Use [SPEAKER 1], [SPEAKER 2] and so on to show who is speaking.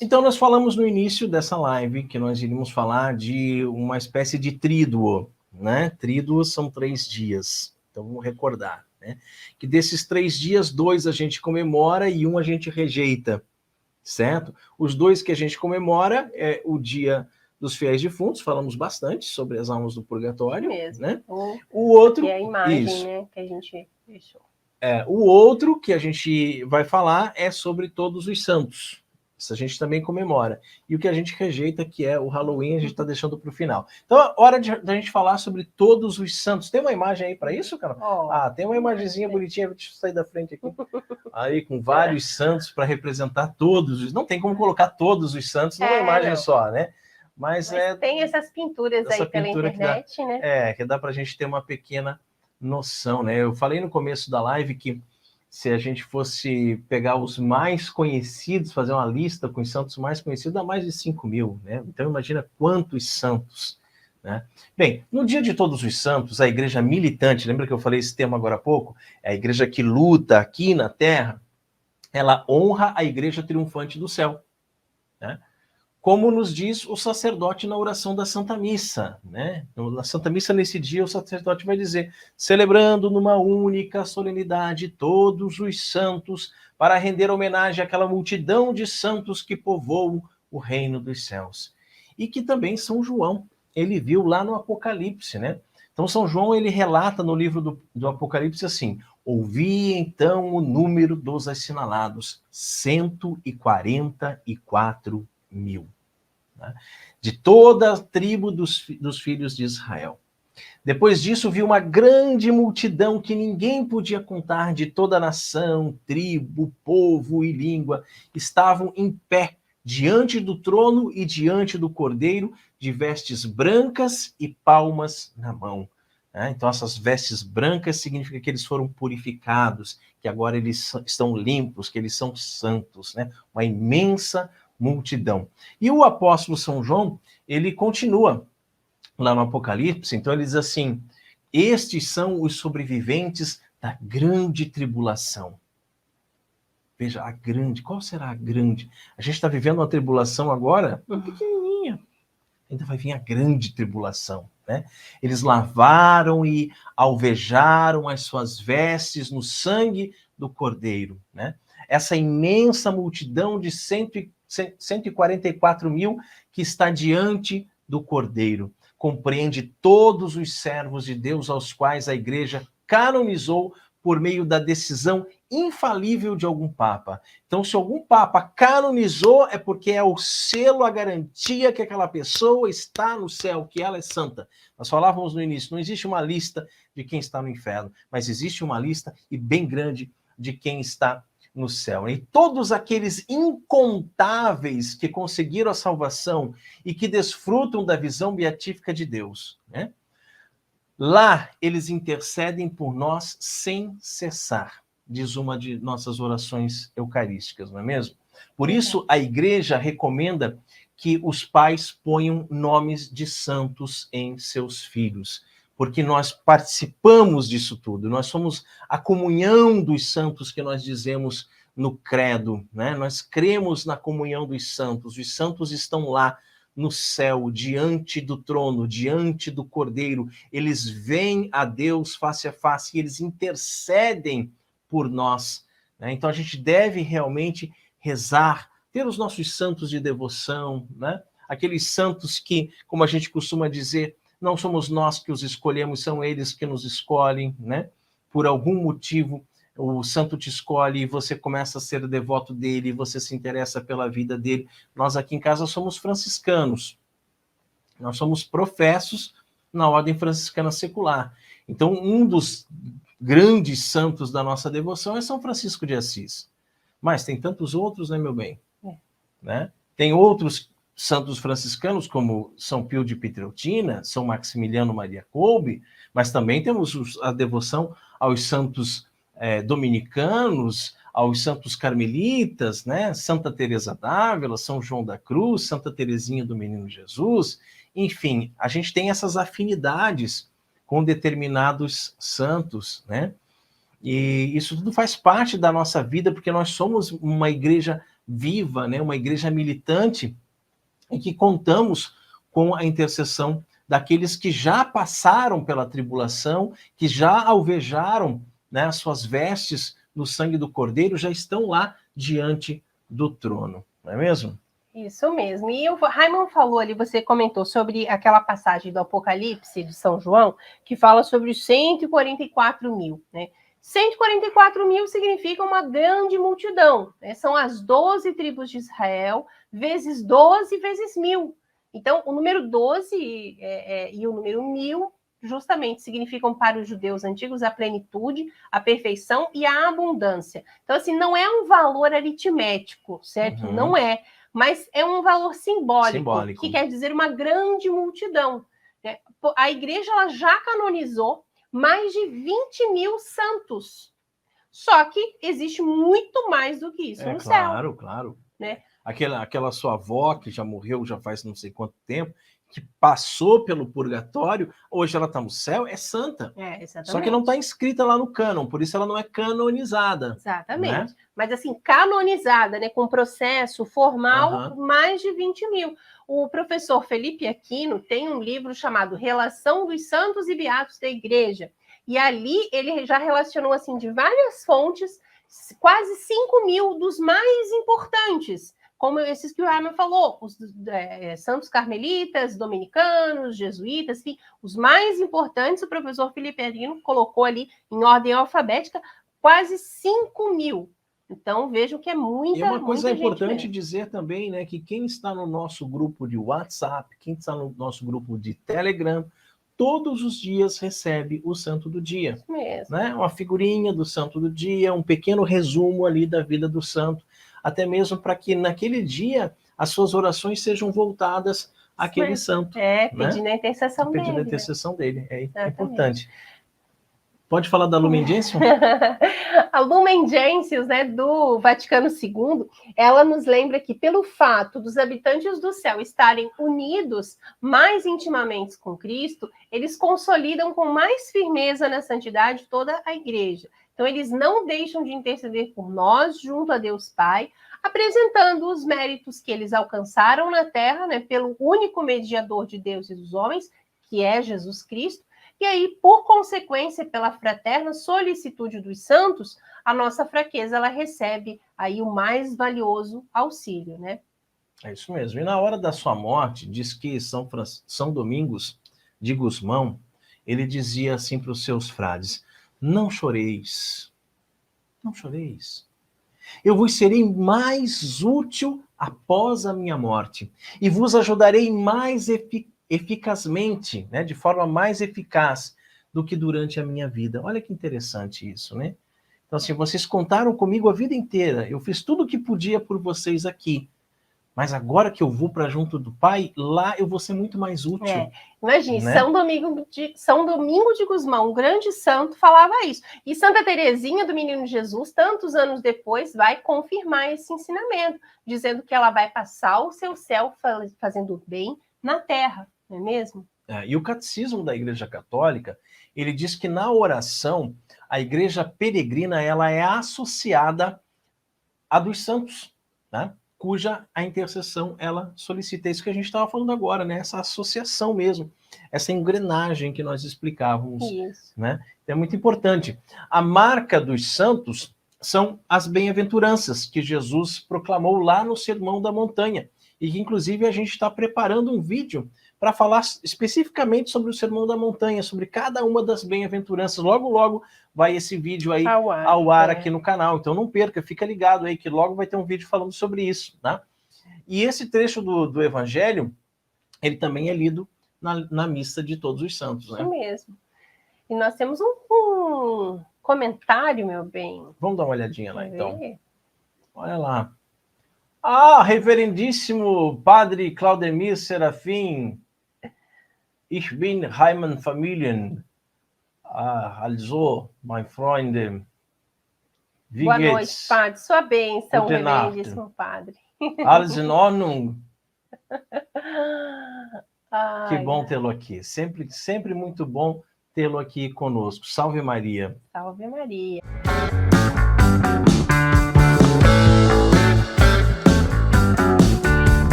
[SPEAKER 1] Então, nós falamos no início dessa live que nós iríamos falar de uma espécie de tríduo, né? Tríduo são 3 dias, então vamos recordar, né? Que desses 3 dias, 2 a gente comemora e 1 a gente rejeita, certo? Os 2 que a gente comemora é o dia dos fiéis defuntos, falamos bastante sobre as almas do purgatório,
[SPEAKER 2] mesmo.
[SPEAKER 1] né? O outro,
[SPEAKER 2] é a imagem,
[SPEAKER 1] isso.
[SPEAKER 2] Né, que a gente deixou.
[SPEAKER 1] O outro que a gente vai falar é sobre todos os santos. Isso a gente também comemora. E o que a gente rejeita, que é o Halloween, a gente está deixando para o final. Então, é hora da gente falar sobre todos os santos. Tem uma imagem aí para isso, cara? Tem uma imagenzinha bonitinha, deixa eu sair da frente aqui. Aí, com vários santos para representar todos. Não tem como colocar todos os santos numa imagem só, né? Mas
[SPEAKER 2] tem essas pinturas aí pela internet, né?
[SPEAKER 1] Que dá para a gente ter uma pequena noção, né? Eu falei no começo da live que se a gente fosse pegar os mais conhecidos, fazer uma lista com os santos mais conhecidos, dá mais de 5.000, né? Então imagina quantos santos, né? Bem, no dia de todos os santos, a igreja militante, lembra que eu falei esse termo agora há pouco? É a igreja que luta aqui na terra, ela honra a igreja triunfante do céu, né? Como nos diz o sacerdote na oração da Santa Missa, né? Na Santa Missa, nesse dia, o sacerdote vai dizer: celebrando numa única solenidade todos os santos, para render homenagem àquela multidão de santos que povoam o reino dos céus. E que também São João, ele viu lá no Apocalipse, né? Então, São João, ele relata no livro do Apocalipse assim: ouvi então o número dos assinalados, 144.000. Né? De toda a tribo dos filhos de Israel. Depois disso, vi uma grande multidão que ninguém podia contar, de toda a nação, tribo, povo e língua, estavam em pé diante do trono e diante do Cordeiro, de vestes brancas e palmas na mão. Então, essas vestes brancas significa que eles foram purificados, que agora eles estão limpos, que eles são santos, né? Uma imensa multidão. E o apóstolo São João, ele continua lá no Apocalipse, então ele diz assim: estes são os sobreviventes da grande tribulação. Veja, a grande, qual será a grande? A gente está vivendo uma tribulação agora pequenininha, ainda vai vir a grande tribulação, né? Eles lavaram e alvejaram as suas vestes no sangue do Cordeiro, né? Essa imensa multidão de 144.000 que está diante do Cordeiro compreende todos os servos de Deus aos quais a igreja canonizou por meio da decisão infalível de algum papa. Então, se algum papa canonizou, é porque é o selo, a garantia que aquela pessoa está no céu, que ela é santa. Nós falávamos no início, não existe uma lista de quem está no inferno, mas existe uma lista, e bem grande, de quem está no céu. E todos aqueles incontáveis que conseguiram a salvação e que desfrutam da visão beatífica de Deus, né? Lá eles intercedem por nós sem cessar, diz uma de nossas orações eucarísticas, não é mesmo? Por isso a igreja recomenda que os pais ponham nomes de santos em seus filhos, porque nós participamos disso tudo, nós somos a comunhão dos santos que nós dizemos no credo, né? Nós cremos na comunhão dos santos, os santos estão lá no céu, diante do trono, diante do Cordeiro, eles veem a Deus face a face e eles intercedem por nós, né? Então a gente deve realmente rezar, ter os nossos santos de devoção, né? Aqueles santos que, como a gente costuma dizer, não somos nós que os escolhemos, são eles que nos escolhem, né? Por algum motivo, o santo te escolhe e você começa a ser devoto dele, você se interessa pela vida dele. Nós aqui em casa somos franciscanos. Nós somos professos na ordem franciscana secular. Então, um dos grandes santos da nossa devoção é São Francisco de Assis. Mas tem tantos outros, né, meu bem? Né? Tem outros santos franciscanos, como São Pio de Pietrelcina, São Maximiliano Maria Kolbe, mas também temos a devoção aos santos dominicanos, aos santos carmelitas, né? Santa Teresa d'Ávila, São João da Cruz, Santa Teresinha do Menino Jesus. Enfim, a gente tem essas afinidades com determinados santos, né? E isso tudo faz parte da nossa vida, porque nós somos uma igreja viva, né? Uma igreja militante, e que contamos com a intercessão daqueles que já passaram pela tribulação, que já alvejaram, né, as suas vestes no sangue do Cordeiro, já estão lá diante do trono, não é mesmo?
[SPEAKER 2] Isso mesmo. E o Raimund falou ali, você comentou sobre aquela passagem do Apocalipse de São João, que fala sobre os 144 mil, né? 144 mil significa uma grande multidão, né? São as 12 tribos de Israel, vezes 12, vezes 1000. Então, o número 12 e o número 1000 justamente significam para os judeus antigos a plenitude, a perfeição e a abundância. Então, assim, não é um valor aritmético, certo?
[SPEAKER 1] Uhum.
[SPEAKER 2] Não é. Mas é um valor simbólico, que quer dizer uma grande multidão. Né? A igreja ela já canonizou mais de 20 mil santos. Só que existe muito mais do que isso no céu.
[SPEAKER 1] Claro.
[SPEAKER 2] Né?
[SPEAKER 1] Aquela sua avó, que já morreu já faz não sei quanto tempo, que passou pelo purgatório, hoje ela está no céu, é santa.
[SPEAKER 2] Exatamente.
[SPEAKER 1] Só que não está inscrita lá no cânon, por isso ela não é canonizada.
[SPEAKER 2] Exatamente.
[SPEAKER 1] Né?
[SPEAKER 2] Mas assim, canonizada, né, com processo formal, mais de 20 mil. O professor Felipe Aquino tem um livro chamado Relação dos Santos e Beatos da Igreja. E ali ele já relacionou assim de várias fontes, quase 5 mil dos mais importantes, como esses que o Raimund falou, os santos carmelitas, dominicanos, jesuítas, enfim, os mais importantes, o professor Felipe Aquino colocou ali em ordem alfabética, quase 5 mil. Então, vejam que é muita gente.
[SPEAKER 1] E uma coisa importante dizer também, né, que quem está no nosso grupo de WhatsApp, quem está no nosso grupo de Telegram, todos os dias recebe o Santo do Dia.
[SPEAKER 2] Isso mesmo.
[SPEAKER 1] Né? Uma figurinha do Santo do Dia, um pequeno resumo ali da vida do santo, até mesmo para que naquele dia as suas orações sejam voltadas àquele santo.
[SPEAKER 2] Pedindo a intercessão dele.
[SPEAKER 1] Pedindo a intercessão dele, é importante. Pode falar da Lumen Gentium?
[SPEAKER 2] A Lumen Gentium, né, do Vaticano II, ela nos lembra que pelo fato dos habitantes do céu estarem unidos mais intimamente com Cristo, eles consolidam com mais firmeza na santidade toda a igreja. Então, eles não deixam de interceder por nós junto a Deus Pai, apresentando os méritos que eles alcançaram na terra, né, pelo único mediador de Deus e dos homens, que é Jesus Cristo. E aí, por consequência, pela fraterna solicitude dos santos, a nossa fraqueza ela recebe aí o mais valioso auxílio, né?
[SPEAKER 1] É isso mesmo. E na hora da sua morte, diz que São Domingos de Gusmão, ele dizia assim para os seus frades: não choreis, não choreis. Eu vos serei mais útil após a minha morte e vos ajudarei mais eficazmente, né, de forma mais eficaz do que durante a minha vida. Olha que interessante isso, né? Então, assim, vocês contaram comigo a vida inteira, eu fiz tudo o que podia por vocês aqui, mas agora que eu vou para junto do Pai, lá eu vou ser muito mais útil.
[SPEAKER 2] Imagine, né? São Domingo de Gusmão, um grande santo, falava isso. E Santa Teresinha do Menino Jesus, tantos anos depois, vai confirmar esse ensinamento, dizendo que ela vai passar o seu céu fazendo bem na terra, não é mesmo?
[SPEAKER 1] E o Catecismo da Igreja Católica, ele diz que na oração, a Igreja Peregrina ela é associada à dos santos, né? Cuja a intercessão ela solicita. Isso que a gente estava falando agora, né? Essa associação mesmo, essa engrenagem que nós explicávamos.
[SPEAKER 2] Isso.
[SPEAKER 1] Né? É muito importante. A marca dos santos são as bem-aventuranças que Jesus proclamou lá no Sermão da Montanha, e que inclusive a gente está preparando um vídeo para falar especificamente sobre o Sermão da Montanha, sobre cada uma das bem-aventuranças. Logo, logo vai esse vídeo aí ao ar aqui no canal. Então não perca, fica ligado aí que logo vai ter um vídeo falando sobre isso. Tá? E esse trecho do Evangelho, ele também é lido na missa de Todos os Santos. Né?
[SPEAKER 2] Isso mesmo. E nós temos um comentário, meu bem.
[SPEAKER 1] Vamos dar uma olhadinha lá, então. Olha lá. Ah, reverendíssimo Padre Claudemir Serafim, ich bin Heimann Familien. Also, mein Freunde, wie
[SPEAKER 2] Boa
[SPEAKER 1] geht's?
[SPEAKER 2] noite, Padre. Sua bênção, reverendíssimo Padre.
[SPEAKER 1] Alles in Ordnung? Que bom tê-lo aqui. Sempre muito bom tê-lo aqui conosco. Salve Maria.
[SPEAKER 2] Salve Maria.